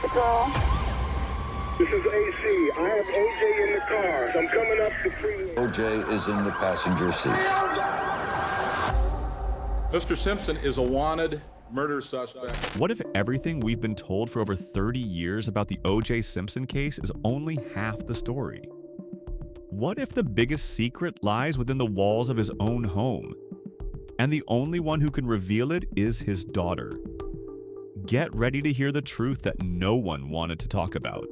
Capital. This is AC. I have OJ in the car. I'm coming up the freeway. OJ is in the passenger seat. Mr. Simpson is a wanted murder suspect. What if everything we've been told for over 30 years about the O.J. Simpson case is only half the story? What if the biggest secret lies within the walls of his own home, and the only one who can reveal it is his daughter? Get ready to hear the truth that no one wanted to talk about.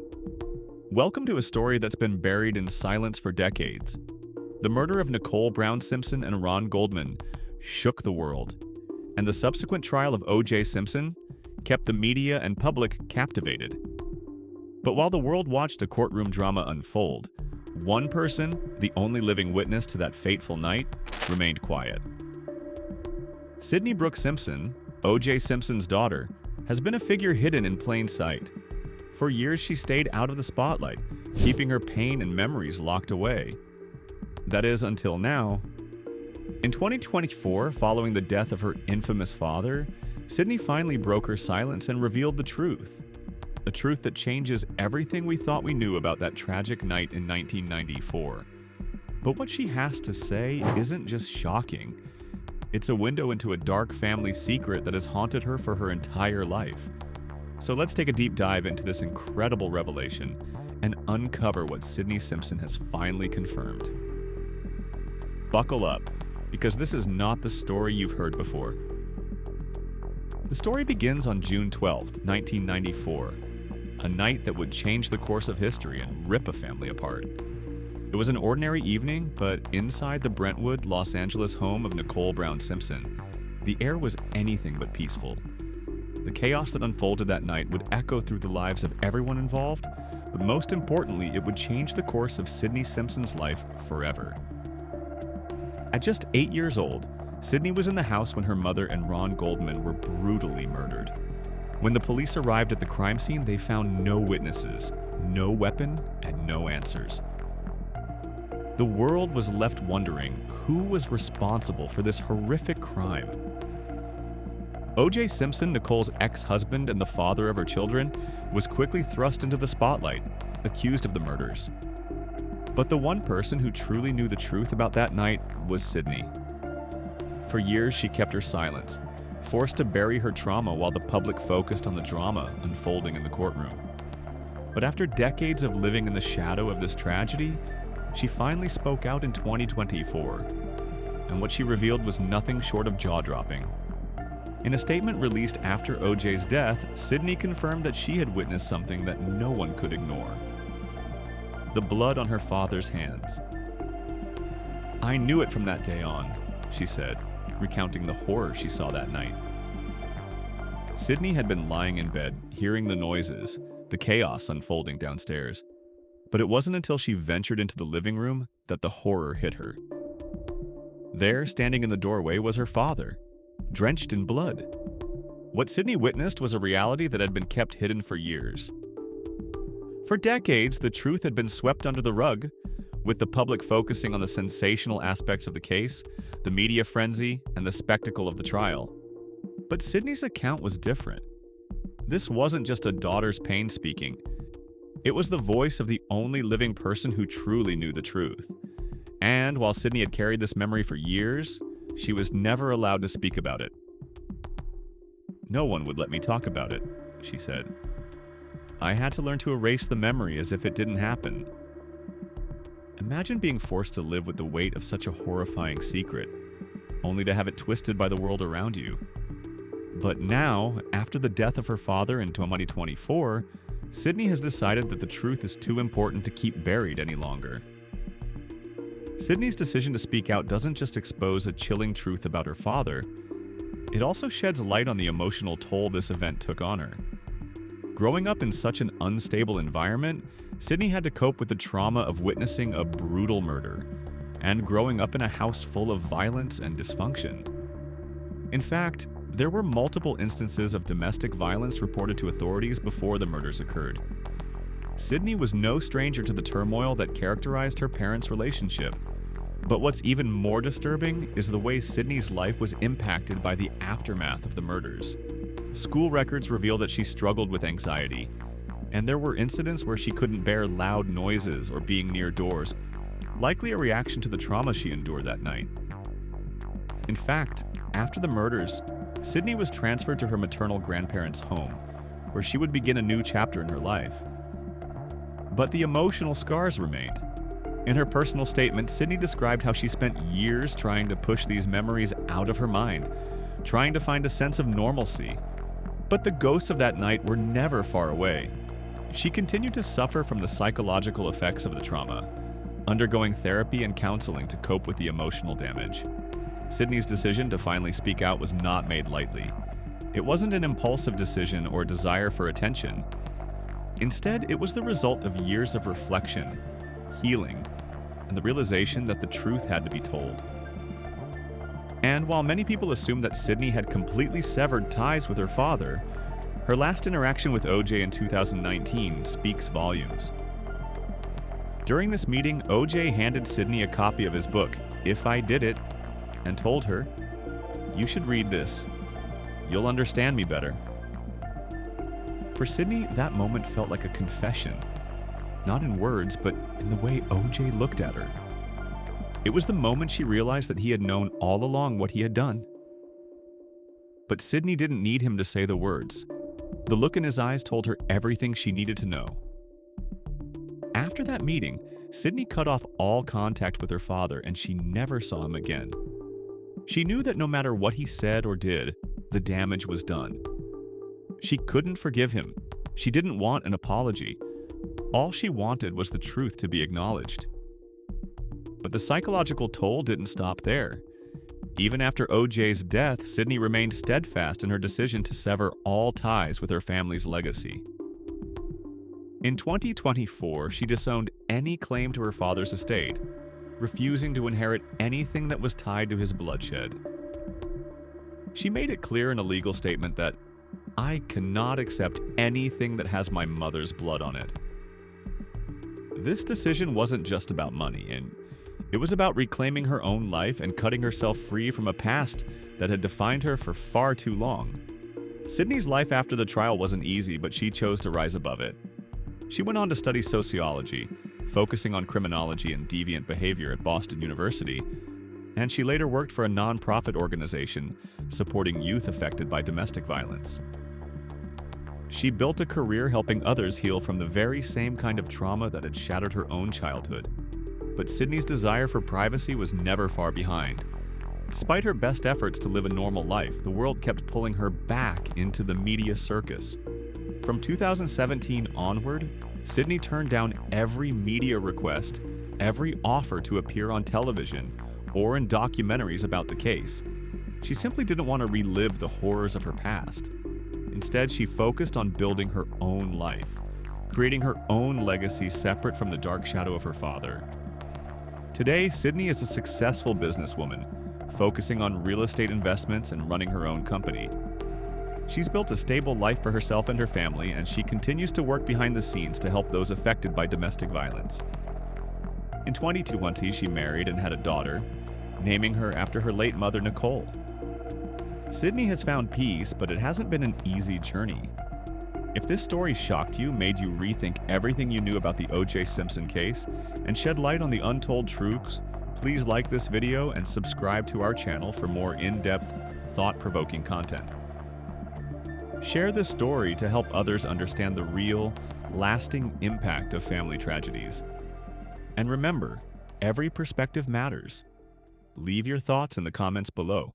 Welcome to a story that's been buried in silence for decades. The murder of Nicole Brown Simpson and Ron Goldman shook the world, and the subsequent trial of O.J. Simpson kept the media and public captivated. But while the world watched a courtroom drama unfold, one person, the only living witness to that fateful night, remained quiet. Sydney Brooke Simpson, O.J. Simpson's daughter, has been a figure hidden in plain sight. For years, she stayed out of the spotlight, keeping her pain and memories locked away. That is, until now. In 2024, following the death of her infamous father, Sydney finally broke her silence and revealed the truth. A truth that changes everything we thought we knew about that tragic night in 1994. But what she has to say isn't just shocking. It's a window into a dark family secret that has haunted her for her entire life. So let's take a deep dive into this incredible revelation and uncover what Sydney Simpson has finally confirmed. Buckle up, because this is not the story you've heard before. The story begins on June 12, 1994, a night that would change the course of history and rip a family apart. It was an ordinary evening, but inside the Brentwood, Los Angeles home of Nicole Brown Simpson, the air was anything but peaceful. The chaos that unfolded that night would echo through the lives of everyone involved, but most importantly, it would change the course of Sydney Simpson's life forever. At just 8 years old, Sydney was in the house when her mother and Ron Goldman were brutally murdered. When the police arrived at the crime scene, they found no witnesses, no weapon, and no answers. The world was left wondering who was responsible for this horrific crime. O.J. Simpson, Nicole's ex-husband and the father of her children, was quickly thrust into the spotlight, accused of the murders. But the one person who truly knew the truth about that night was Sydney. For years, she kept her silence, forced to bury her trauma while the public focused on the drama unfolding in the courtroom. But after decades of living in the shadow of this tragedy, she finally spoke out in 2024, and what she revealed was nothing short of jaw-dropping. In a statement released after O.J.'s death, Sydney confirmed that she had witnessed something that no one could ignore: the blood on her father's hands. "I knew it from that day on," she said, recounting the horror she saw that night. Sydney had been lying in bed, hearing the noises, the chaos unfolding downstairs. But it wasn't until she ventured into the living room that the horror hit her. There, standing in the doorway, was her father, drenched in blood. What Sydney witnessed was a reality that had been kept hidden for years. For decades, the truth had been swept under the rug, with the public focusing on the sensational aspects of the case, the media frenzy, and the spectacle of the trial. But Sydney's account was different. This wasn't just a daughter's pain speaking. It was the voice of the only living person who truly knew the truth. And while Sydney had carried this memory for years, she was never allowed to speak about it. "No one would let me talk about it," she said. "I had to learn to erase the memory as if it didn't happen." Imagine being forced to live with the weight of such a horrifying secret, only to have it twisted by the world around you. But now, after the death of her father in 2024, Sydney has decided that the truth is too important to keep buried any longer. Sydney's decision to speak out doesn't just expose a chilling truth about her father, it also sheds light on the emotional toll this event took on her. Growing up in such an unstable environment, Sydney had to cope with the trauma of witnessing a brutal murder, and growing up in a house full of violence and dysfunction. In fact, there were multiple instances of domestic violence reported to authorities before the murders occurred. Sydney was no stranger to the turmoil that characterized her parents' relationship. But what's even more disturbing is the way Sydney's life was impacted by the aftermath of the murders. School records reveal that she struggled with anxiety, and there were incidents where she couldn't bear loud noises or being near doors, likely a reaction to the trauma she endured that night. In fact, after the murders, Sydney was transferred to her maternal grandparents' home, where she would begin a new chapter in her life. But the emotional scars remained. In her personal statement, Sydney described how she spent years trying to push these memories out of her mind, trying to find a sense of normalcy. But the ghosts of that night were never far away. She continued to suffer from the psychological effects of the trauma, undergoing therapy and counseling to cope with the emotional damage. Sydney's decision to finally speak out was not made lightly. It wasn't an impulsive decision or desire for attention. Instead, it was the result of years of reflection, healing, and the realization that the truth had to be told. And while many people assume that Sydney had completely severed ties with her father, her last interaction with OJ in 2019 speaks volumes. During this meeting, OJ handed Sydney a copy of his book, If I Did It, and told her, "You should read this. You'll understand me better." For Sydney, that moment felt like a confession, not in words, but in the way OJ looked at her. It was the moment she realized that he had known all along what he had done. But Sydney didn't need him to say the words. The look in his eyes told her everything she needed to know. After that meeting, Sydney cut off all contact with her father, and she never saw him again. She knew that no matter what he said or did, the damage was done. She couldn't forgive him. She didn't want an apology. All she wanted was the truth to be acknowledged. But the psychological toll didn't stop there. Even after OJ's death, Sydney remained steadfast in her decision to sever all ties with her family's legacy. In 2024, she disowned any claim to her father's estate, refusing to inherit anything that was tied to his bloodshed. She made it clear in a legal statement that, "I cannot accept anything that has my mother's blood on it." This decision wasn't just about money, and it was about reclaiming her own life and cutting herself free from a past that had defined her for far too long. Sydney's life after the trial wasn't easy, but she chose to rise above it. She went on to study sociology, focusing on criminology and deviant behavior at Boston University, and she later worked for a nonprofit organization supporting youth affected by domestic violence. She built a career helping others heal from the very same kind of trauma that had shattered her own childhood. But Sydney's desire for privacy was never far behind. Despite her best efforts to live a normal life, the world kept pulling her back into the media circus. From 2017 onward, Sydney turned down every media request, every offer to appear on television or in documentaries about the case. She simply didn't want to relive the horrors of her past. Instead, she focused on building her own life, creating her own legacy separate from the dark shadow of her father. Today, Sydney is a successful businesswoman, focusing on real estate investments and running her own company. She's built a stable life for herself and her family, and she continues to work behind the scenes to help those affected by domestic violence. In 2020, she married and had a daughter, naming her after her late mother, Nicole. Sydney has found peace, but it hasn't been an easy journey. If this story shocked you, made you rethink everything you knew about the O.J. Simpson case, and shed light on the untold truths, please like this video and subscribe to our channel for more in-depth, thought-provoking content. Share this story to help others understand the real, lasting impact of family tragedies. And remember, every perspective matters. Leave your thoughts in the comments below.